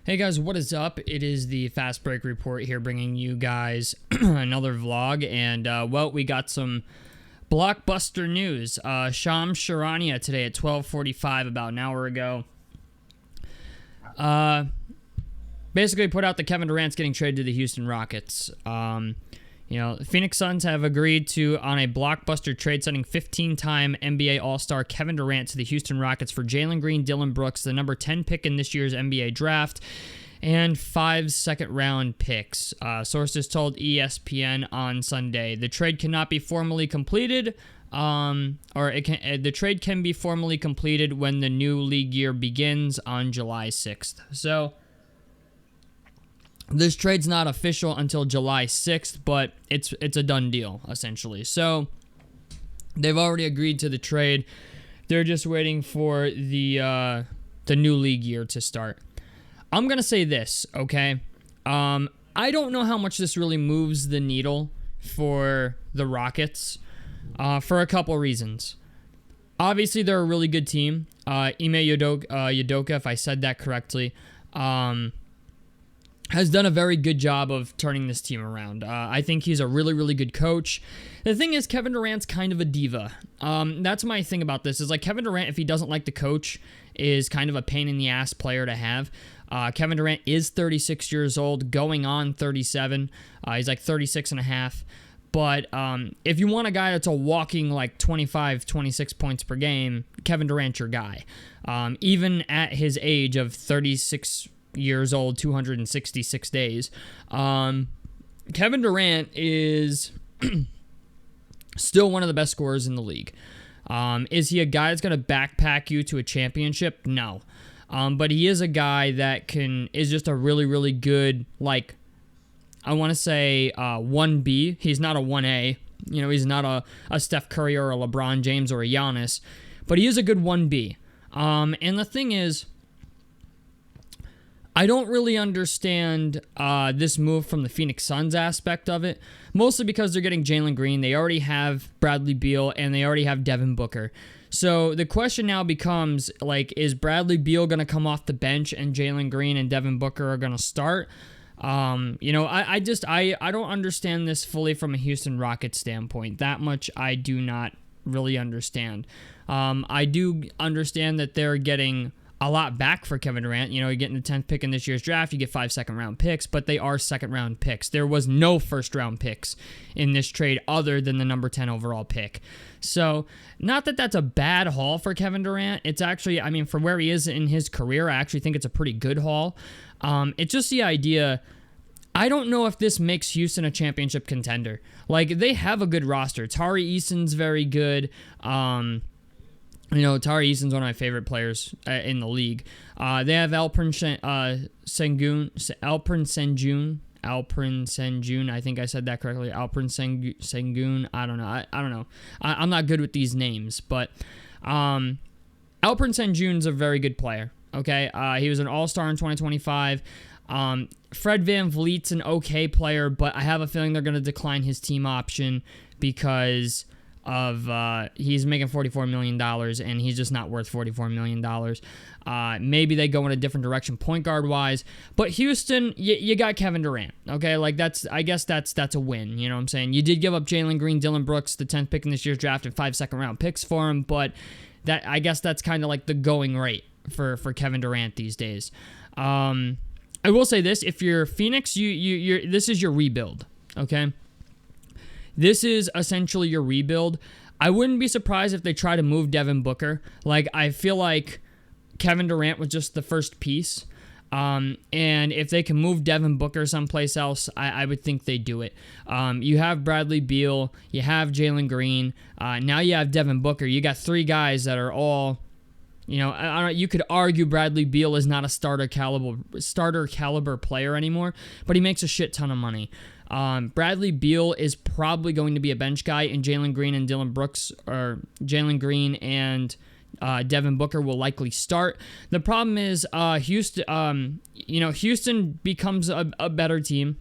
Hey guys, what is up? It is the Fast Break Report here, bringing you guys another vlog, and well, we got some blockbuster news. Shams Charania today at 12:45, about an hour ago, basically put out that Kevin Durant's getting traded to the Houston Rockets. The Phoenix Suns have agreed on a blockbuster trade, sending 15-time NBA-All Star Kevin Durant to the Houston Rockets for Jalen Green, Dillon Brooks, the number 10 pick in this year's NBA draft, and 5 second-round picks. Sources told ESPN on Sunday the trade cannot be formally completed, the trade can be formally completed when the new league year begins on July 6th. So this trade's not official until July 6th, but it's a done deal, essentially. So they've already agreed to the trade. They're just waiting for the new league year to start. I'm going to say this, okay? I don't know how much this really moves the needle for the Rockets for a couple reasons. Obviously, they're a really good team. Ime Udoka, if I said that correctly, has done a very good job of turning this team around. I think he's a really, really good coach. The thing is, Kevin Durant's kind of a diva. That's my thing about this, is like Kevin Durant, if he doesn't like the coach, is kind of a pain in the ass player to have. Kevin Durant is 36 years old, going on 37. He's like 36 and a half. But if you want a guy that's a walking like 25, 26 points per game, Kevin Durant's your guy. Even at his age of 36 years old, 266 days. Kevin Durant is still one of the best scorers in the league. Is he a guy that's going to backpack you to a championship? No. But he is a guy that is just a really, really good, like, I want to say 1B. He's not a 1A. He's not a Steph Curry or a LeBron James or a Giannis. But he is a good 1B. And the thing is, I don't really understand this move from the Phoenix Suns aspect of it, mostly because they're getting Jalen Green. They already have Bradley Beal, and they already have Devin Booker. So the question now becomes, like, is Bradley Beal going to come off the bench and Jalen Green and Devin Booker are going to start? I don't understand this fully from a Houston Rockets standpoint. That much I do not really understand. I do understand that they're getting a lot back for Kevin Durant. You're getting the 10th pick in this year's draft. You get 5 second-round picks, but they are second-round picks. There was no first-round picks in this trade other than the number 10 overall pick. So, not that that's a bad haul for Kevin Durant. It's actually, for where he is in his career, I actually think it's a pretty good haul. It's just the idea, I don't know if this makes Houston a championship contender. Like, they have a good roster. Tari Eason's very good. Tari Eason's one of my favorite players in the league. They have Alperen Sengun. I think I said that correctly. Alperen Sengun. I don't know. I'm not good with these names, but Alperen Sengun's a very good player. Okay, he was an All-Star in 2025. Fred VanVleet's an okay player, but I have a feeling they're going to decline his team option because of he's making $44 million, and he's just not worth $44 million. Maybe they go in a different direction point guard wise, but Houston, you got Kevin Durant. Okay, like I guess that's a win. You know what I'm saying? You did give up Jalen Green, Dillon Brooks, the 10th pick in this year's draft, and 5 second-round picks for him, but I guess that's kind of like the going rate for Kevin Durant these days. I will say this: if you're Phoenix, this is your rebuild. Okay. This is essentially your rebuild. I wouldn't be surprised if they try to move Devin Booker. Like, I feel like Kevin Durant was just the first piece. And if they can move Devin Booker someplace else, I would think they do it. You have Bradley Beal. You have Jalen Green. Now you have Devin Booker. You got 3 guys that are all, you could argue Bradley Beal is not a starter caliber player anymore, but he makes a shit ton of money. Bradley Beal is probably going to be a bench guy, and Jalen Green and Dillon Brooks, or Jalen Green and Devin Booker will likely start. The problem is Houston becomes a better team.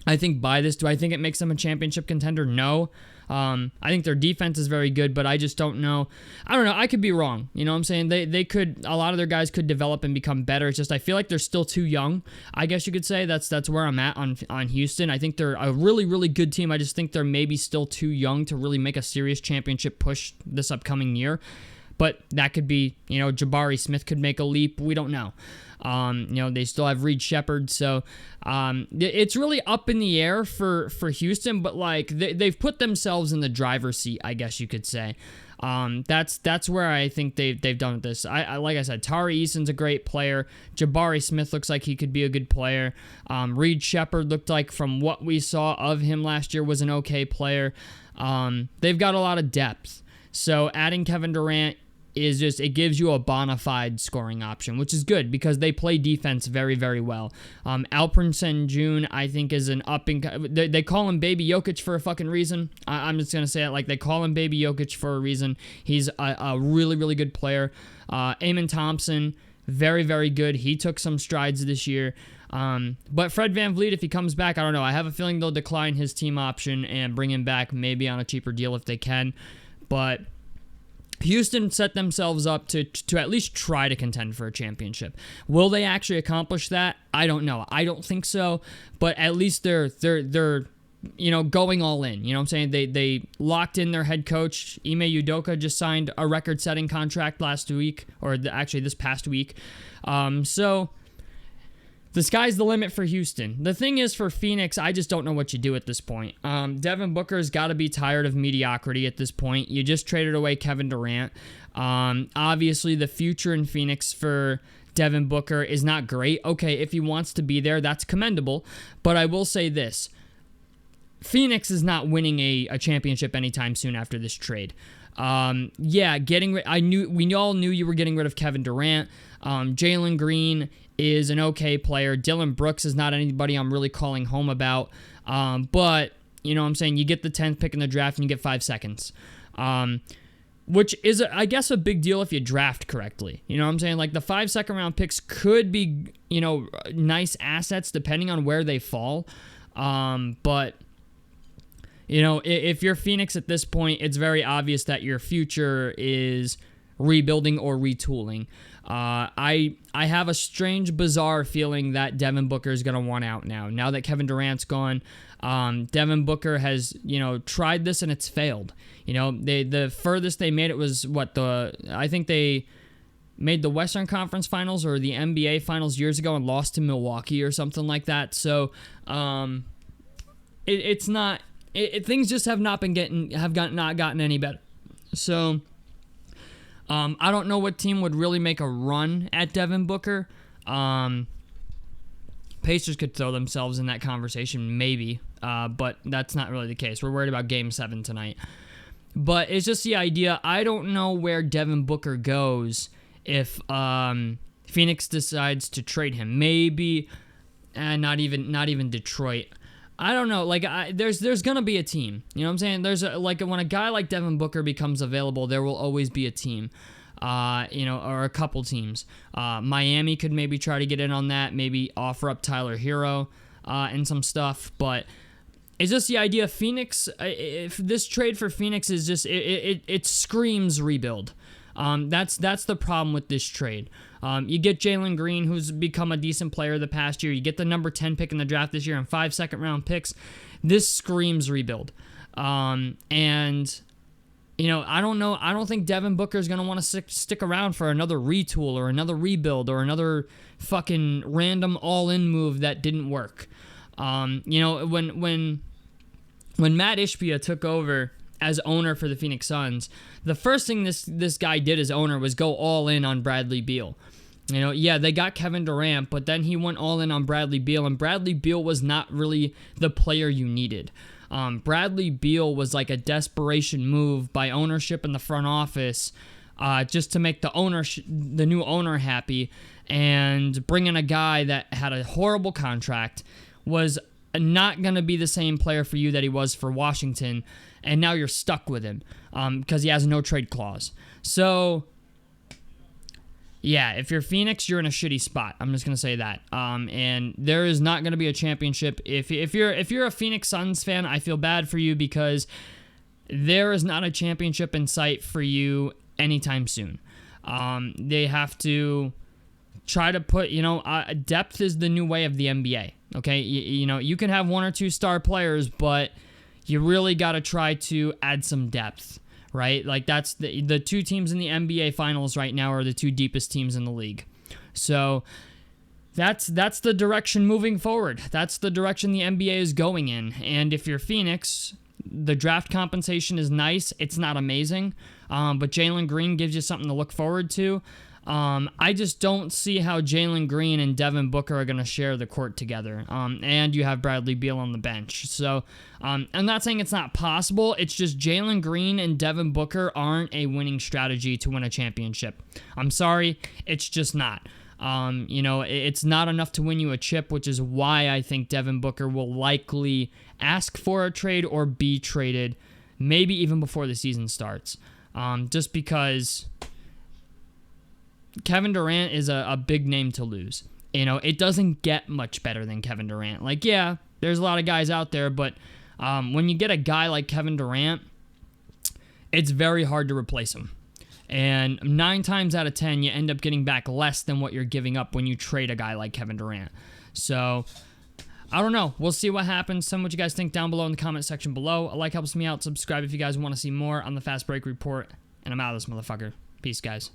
I think by this, do I think it makes them a championship contender? No. I think their defense is very good, but I just don't know. I don't know. I could be wrong. You know what I'm saying? They could, a lot of their guys could develop and become better. It's just I feel like they're still too young, I guess you could say. That's where I'm at on Houston. I think they're a really, really good team. I just think they're maybe still too young to really make a serious championship push this upcoming year. But that could be, Jabari Smith could make a leap. We don't know. They still have Reed Shepherd, so it's really up in the air for Houston. But like they've put themselves in the driver's seat, I guess you could say. That's where I think they've done this. I like I said, Tari Eason's a great player. Jabari Smith looks like he could be a good player. Reed Shepherd looked like, from what we saw of him last year, was an okay player. They've got a lot of depth. So adding Kevin Durant it gives you a bona fide scoring option, which is good because they play defense very, very well. Alperen Sengun, I think, is an they call him Baby Jokic for a fucking reason. I'm just going to say it like they call him Baby Jokic for a reason. He's a really, really good player. Amen Thompson, very, very good. He took some strides this year. But Fred VanVleet, if he comes back, I don't know. I have a feeling they'll decline his team option and bring him back maybe on a cheaper deal if they can. But Houston set themselves up to at least try to contend for a championship. Will they actually accomplish that? I don't know. I don't think so, but at least they're going all in. You know what I'm saying? They locked in their head coach. Ime Udoka just signed a record-setting contract last week, or actually this past week. So the sky's the limit for Houston. The thing is, for Phoenix, I just don't know what you do at this point. Devin Booker's got to be tired of mediocrity at this point. You just traded away Kevin Durant. Obviously, the future in Phoenix for Devin Booker is not great. Okay, if he wants to be there, that's commendable. But I will say this. Phoenix is not winning a championship anytime soon after this trade. We all knew you were getting rid of Kevin Durant. Jalen Green is an okay player. Dillon Brooks is not anybody I'm really calling home about. But, you know what I'm saying, you get the 10th pick in the draft and you get 5 seconds. Which is, I guess, a big deal if you draft correctly. You know what I'm saying? Like, the 5 second-round picks could be, nice assets depending on where they fall. But, if you're Phoenix at this point, it's very obvious that your future is rebuilding or retooling. I have a strange, bizarre feeling that Devin Booker is going to want out now. Now that Kevin Durant's gone, Devin Booker has, tried this and it's failed. The furthest they made it was I think they made the Western Conference Finals or the NBA Finals years ago and lost to Milwaukee or something like that. So, it's not. Things just have not gotten any better. So, I don't know what team would really make a run at Devin Booker. Pacers could throw themselves in that conversation, maybe, but that's not really the case. We're worried about Game 7 tonight. But it's just the idea. I don't know where Devin Booker goes if Phoenix decides to trade him. Maybe, not even Detroit. I don't know. Like, there's gonna be a team. You know what I'm saying? There's when a guy like Devin Booker becomes available, there will always be a team. Or a couple teams. Miami could maybe try to get in on that. Maybe offer up Tyler Hero and some stuff. But it's just the idea. Phoenix. If this trade for Phoenix is just it screams rebuild. That's the problem with this trade. You get Jalen Green, who's become a decent player the past year. You get the number 10 pick in the draft this year and 5 second-round picks. This screams rebuild. I don't know. I don't think Devin Booker is going to want to stick around for another retool or another rebuild or another fucking random all-in move that didn't work. When Matt Ishbia took over as owner for the Phoenix Suns, the first thing this guy did as owner was go all in on Bradley Beal. They got Kevin Durant, but then he went all in on Bradley Beal, and Bradley Beal was not really the player you needed. Bradley Beal was like a desperation move by ownership in the front office, just to make the new owner happy, and bring in a guy that had a horrible contract, was not going to be the same player for you that he was for Washington, and now you're stuck with him because he has no trade clause. So, yeah, if you're Phoenix, you're in a shitty spot. I'm just going to say that. And there is not going to be a championship. If you're a Phoenix Suns fan, I feel bad for you because there is not a championship in sight for you anytime soon. They have to try to put, depth is the new way of the NBA. Okay, you can have 1 or 2 star players, but you really got to try to add some depth, right? Like that's the 2 teams in the NBA Finals right now are the 2 deepest teams in the league. So that's the direction moving forward. That's the direction the NBA is going in. And if you're Phoenix, the draft compensation is nice. It's not amazing, but Jalen Green gives you something to look forward to. I just don't see how Jalen Green and Devin Booker are going to share the court together. And you have Bradley Beal on the bench. So I'm not saying it's not possible. It's just Jalen Green and Devin Booker aren't a winning strategy to win a championship. I'm sorry. It's just not. It's not enough to win you a chip, which is why I think Devin Booker will likely ask for a trade or be traded, maybe even before the season starts. Just because Kevin Durant is a big name to lose. It doesn't get much better than Kevin Durant. Like, yeah, there's a lot of guys out there, but when you get a guy like Kevin Durant, it's very hard to replace him. And 9 times out of 10, you end up getting back less than what you're giving up when you trade a guy like Kevin Durant. So, I don't know. We'll see what happens. Tell me what you guys think down below in the comment section below. A like helps me out. Subscribe if you guys want to see more on the Fast Break Report. And I'm out of this motherfucker. Peace, guys.